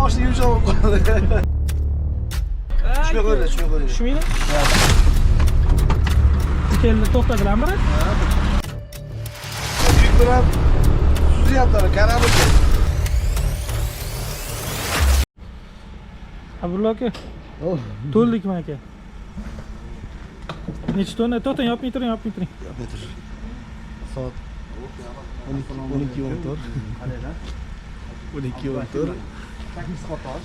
boshida yumshoq bo'lib qoldi. Tushmay qo'ydi, tushmay qo'ydi. Tushmaydi? Keldi, to'xtadilarmi? Yuk bilan suzyaptilar, kanabi. Abdulla aka. To'ldikmi aka? Necha tonna? To'xtang, yopmay turing, yopmay turing. Yopmay tur. Soat 12:14. Qalayda? 12:14. 8 qator,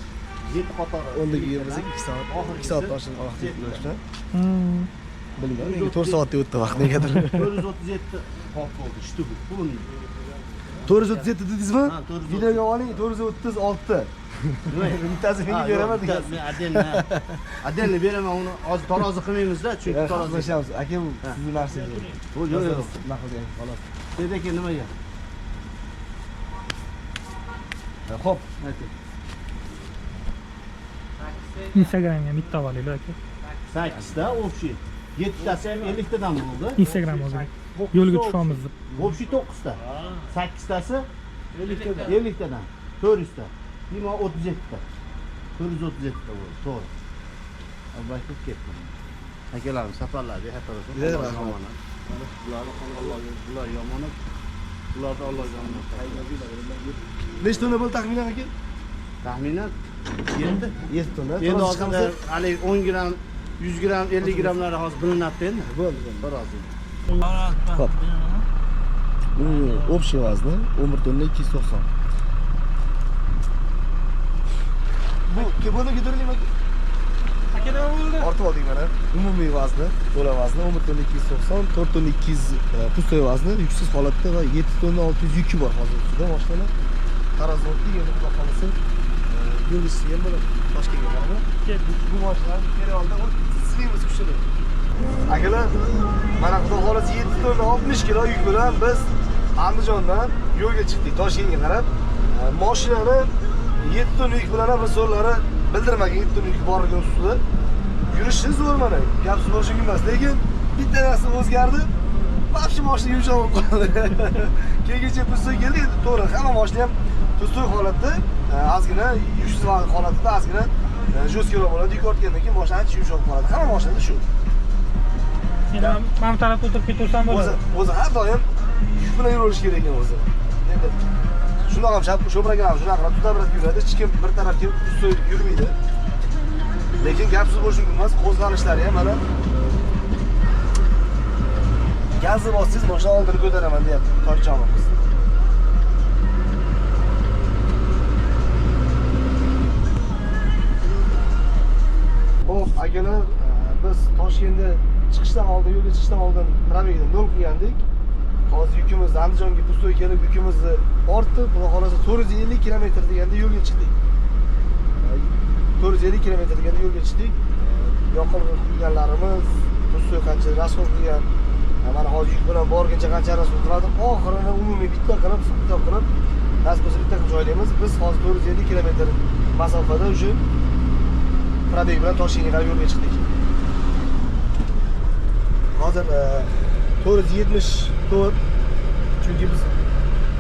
7 qator. 10:20 2 soat. Oxirgi 2 soat toshib vaqt yetib Bilmadim, 4 soatda o'tdi vaqt negadir. 437 qop bo'ldi, shtu bu. 437 dedingizmi? Videoga oling, 436. Bittasi menga beraman degan. Men Adelni beraman, uni hozir tarozi qilmaymiz-da, chunki tarozi qilamiz. Aka, bu sizning narsangiz. Bu yo'q, yo'q. Naqozang, xolos. Dedi aka nimaga? Xo'p, Instagramga bitta olaylik aka. 8 ta общий. 7 tasi ham 50 tadan bo'ldi. Instagram o'ziga. Yo'lga tushamiz deb. Общий 9 ta. 8 tasi 50 tadan. 400 ta. Nima 37 ta. 437 ta bo'ldi, to'g'ri. Albatta ketdi. Akalarimiz safarlarga xatarasi. Bular yomon. Bularni Allohga omonat. Nechta tonna bo'ldi taxminan aka? Taxminan 7 tonna. Endi hozir hali 10 gram, 100 gram, 50 gramlari hozir bilinyapti endi. Bo'ldi. Biroz. Xo'p. Bu общий vazni 11 tonna 290. Bu kebona giderlimi? Aka nima bo'ldi? Ortib oldik mana. Umumiy vazni, to'la vazni 11 tonna 290, 4 tonna 200 pustoy vazni, yuksiz holatda va 7 tonna 600 yuki bor hozir ustida mashina. Tarozi o'tdi, endi xudo xolasa yo'lishga ham bo'ladi. Toshkentga boradi. Bu mashina Kerolda sizimiz kuchli. Akalar, mana xudo xolasa 7 tonna 60 kilo yuk bilan biz Andijondan yo'lga chiqdik Toshkentga qarab. Mashinani 7 tonna yuk bilan risollari bildirmagan 7 tonna yuk borligi ustida yurishi zo'r mana. Gap so'z bo'lishi emas, lekin bitta narsa o'zgardi. Vaqti mashina yumshoq bo'lib qoldi. Keyingacha pustoy keldi, to'g'ri, hamma mashina ham pustoy holatda, ozgina yuksiz holatda, ozgina jo'skroq bo'ladi. Yuk ortgandan keyin mashina ancha yumshoq bo'ladi. Hamma mashinada shu. Endi men tarafda o'tirib ketaversam bo'ladi. O'zi har doim yuk bilan yurish kerak ekan o'zi. Endi shundoq ham sho'bragan ham shunaqa tutabrab yuradi, hech kim bir tarafga pustoy yurmaydi. Lekin gap so'z bo'lishi mumkin emas, qo'zg'alishlari ham mana gazni bossangiz mashina oldini ko'taraman deyapti Toshjonimiz. Xo'p, akalar, biz Toshkentda chiqishdan oldin, yo'lga chiqishdan oldin probegni 0 qilgandik. Hozir yukimizni Andijonga pustoy kelib, yukimizni ortib, xudo xolasa 450 km deganda yo'lga chiqdik. 450 km deganda yo'lga chiqdik. Yoqilg'i quyganlarimiz, pustoy qancha rasxod qilgan, mana hozir yuk bilan borguncha qancha rasxod qiladi, oxirini umumiy bitta qilib, rasxodni bitta qilib joylaymiz. Biz hozir 450 km masofada o'sha probeg bilan Toshkentga yo'lga chiqdik. Hozir 474 chunki biz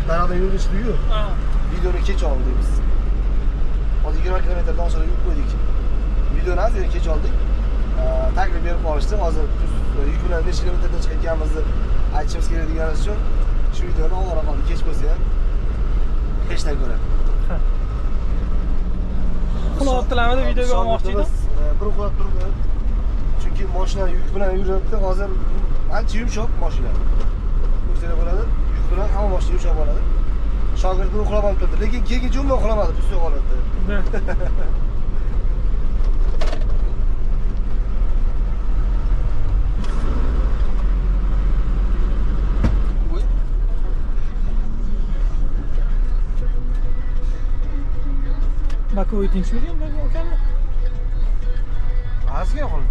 daraxtdan yo'lga chiqdik-ku. Videoni kech oldik biz. Hozir 20 kilometrdan oshiqroq yuk qo'ydik. Videoni ozgina kech oldik. Taklif berib qolishdi. Hozir yuk bilan necha kilometrdan chiqayotganimizni aytishimiz kerak deganimiz uchun shu videoni oxirroq qoldi. Kech bo'lsa ham kechdan ko'ra. Quloqtilamada videoga olmoqchi-edim. Bir uxlab turdi. Chunki mashina yuk bilan yuribdi. Hozir ancha yumshoq mashina. Ko'rsatib bo'ladi. Yuk bilan hamma mashina yumshoq bo'ladi. Shogird bir uxlab ham turdi, lekin keyingacha umuman uxlamadi pustoy holatda. Bakovoy tinchmigan bu akami? Ozgina qoldi.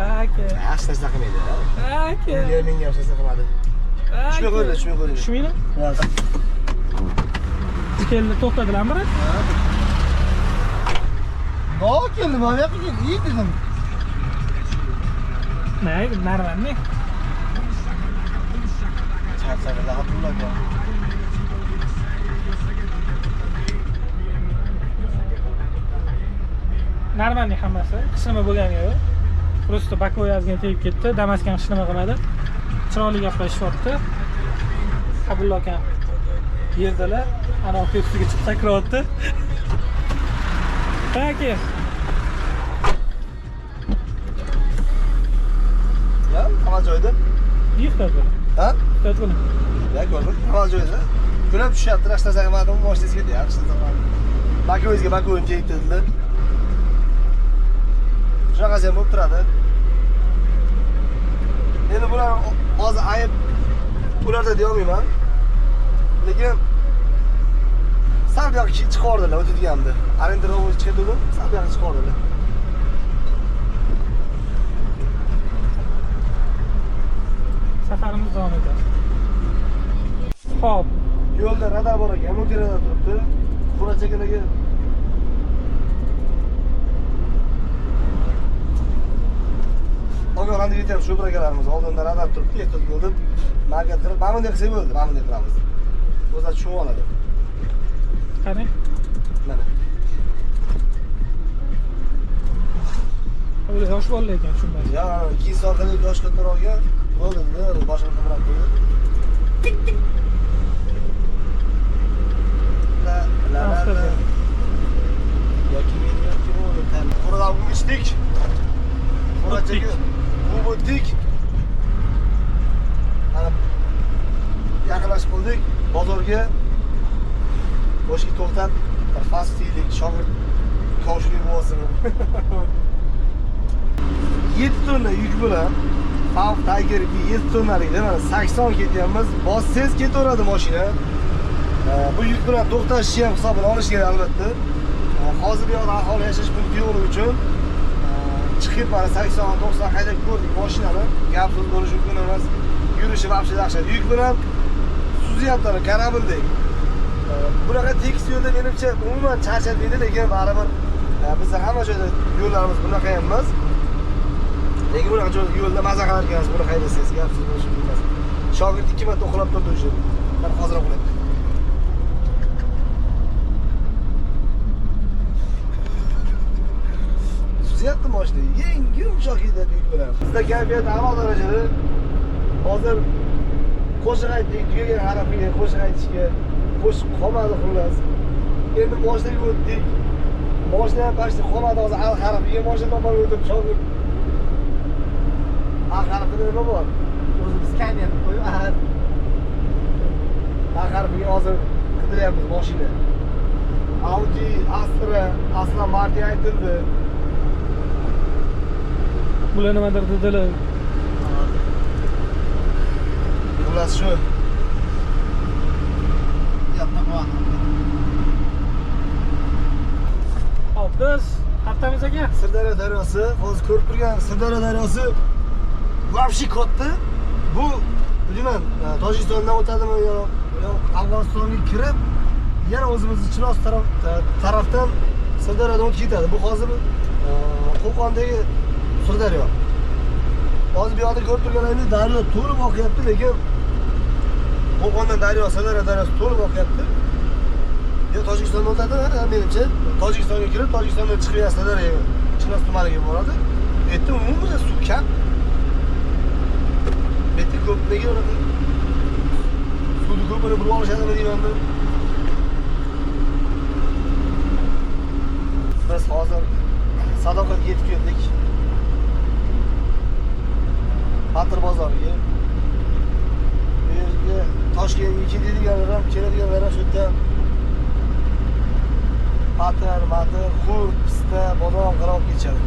Aka. Hech narsa qilmaydi. Aka. Menga hech narsa qilmadi. Tushmay qo'ydi, tushmay qo'ydi. Tushmaydi? Keldi, to'xtadilarmi? No, keldi, mana yoqqa keldi, iyi dedim. Ne, narimanmi? Charchaganlar Abdulla aka. Narmanning hammasi qishlama bo'lgani yo'q. Просто Baku yozgan tegib ketdi. Damaskan qishlama qilmadi. Chiroyli gaplashyapti. Qabul aka yerdalar. Ana tepsiga chiqib sakrayapti. Peki. Ya, hamma joyda. Yıqtadi buni. Ha? Yıqtadi buni. Ya, ko'rdim. Hamma joyda. Kulib tushyapti, hech narsa qilmadim, mashinasiga ketdi, yaxshi qildim. Bako'yizga Bako'yim tegib dedilar. Shunaqasi ham bo'lib turadi. Endi bular hozir ayib ularda deyolmayman. Lekin sal bu yoqqa chiqardilar o'tadiganimda. Arendarovni chiqardim, sal bu yoqqa chiqardilar. Safarimiz davom etadi. Xo'p, Yo'lda radar bor ekan, motorada turibdi. Qurachakadagi ogohlantirib ketyapti shu bir akalarimiz. Oldinda radar turibdi, ehtiyot bo'ldim. Markat qilib, mana bunday qilsak bo'ldi, mana bunday qilamiz. O'zlari tushunib oladi. qarang. Mana. O'zi yosh bolalar ekan tushunmaysiz. Ya, 2 soatlik yosh kattaroq olgan. Bo'ldi, boshqa qilib qo'ydi. La. Yoki men yoki o'g'lim tan. Qurada o'g'ishdik. Qurachaga o'g'itdik. Ana yaqinlashib qoldik. Bozorga boshga to'xtab, bir fast food shogird koshilik bo'lsin. 7 tonna yuk bilan Falk Tiger 7 tonnalikda mana 80 ketyapmiz. Bossangiz ketaveradi mashina. Bu yuk bilan to'xtashni ham hisobini olish kerak albatta. Hozir bu yoqda aholi yashash punkti yo'qligi uchun chiqib mana 80-90 haydab ko'rdik mashinani. Gap so'z bo'lishi mumkin emas. Yurishi vaqti yaxshi. Yuk bilan suzyaptilar, karabeldek. Bunaqa tekis yo'lda menimcha umuman charchatmaydi, lekin baribir bizda hamma joyda yo'llarimiz bunaqa emas. Lekin bunaqa joyda yo'lda maza qilar ekansiz, buni haydasangiz, gap so'z bo'lishi mumkin emas. Shogird 2 marta uxlab turdi o'sha. Mana hozir uxlayapti. Suzyapti mashina, yengil yumshoq ketadi yuk bilan. Bizda kayfiyat a'lo darajada. Hozir qo'shiq aytdik, tugagan harafiga qo'shiq aytishga qo'shiq qolmadi xullas. Endi moshinaga o'tdik. Moshina ham pashti qolmadi, hozir al harafiga moshina topib o'tib shogird. Al harafida nima bor? O'zi skaner qo'yib, al harafiga hozir qidiryapmiz mashina. Audi, Astra, Aslan Martin aytildi. Bular nimadir dedilar. Xullas shu. Hop, biz haftamiz aka. Sirdaryo daryosi, hozir ko'rib turgan Sirdaryo daryosi vobshe katta. Bu bilmayman, Tojikistondan o'tadimi yo Afg'onistonga kirib, yana o'zimizning Chinoz tarafdan Sirdaryodan o'tib ketadi. Bu hozir Qo'qondagi Sirdaryo. Hozir bu yoqda ko'rib turganingiz daryo to'lib oqyapti, lekin Qo'qondan daryo, Sirdaryo daryosi to'lib oqyapti. Yo Tojikistondan o'tadi, menimcha Tojikistonga kirib, Tojikistondan chiqib Sirdaryoga, Chinoz tumaniga boradi. Bu yerda umuman suv kam. Bu yerda ko'p nega unaqa? Suvni ko'pini bilib olishadimi deyman men. Biz hozir Sadoqatga yetib keldik. Patr bozoriga. Bu yerga Toshkentga keladiganlar ham, keladiganlar ham shu yerda patr, xur, pista, bodom, qiroq kechadi.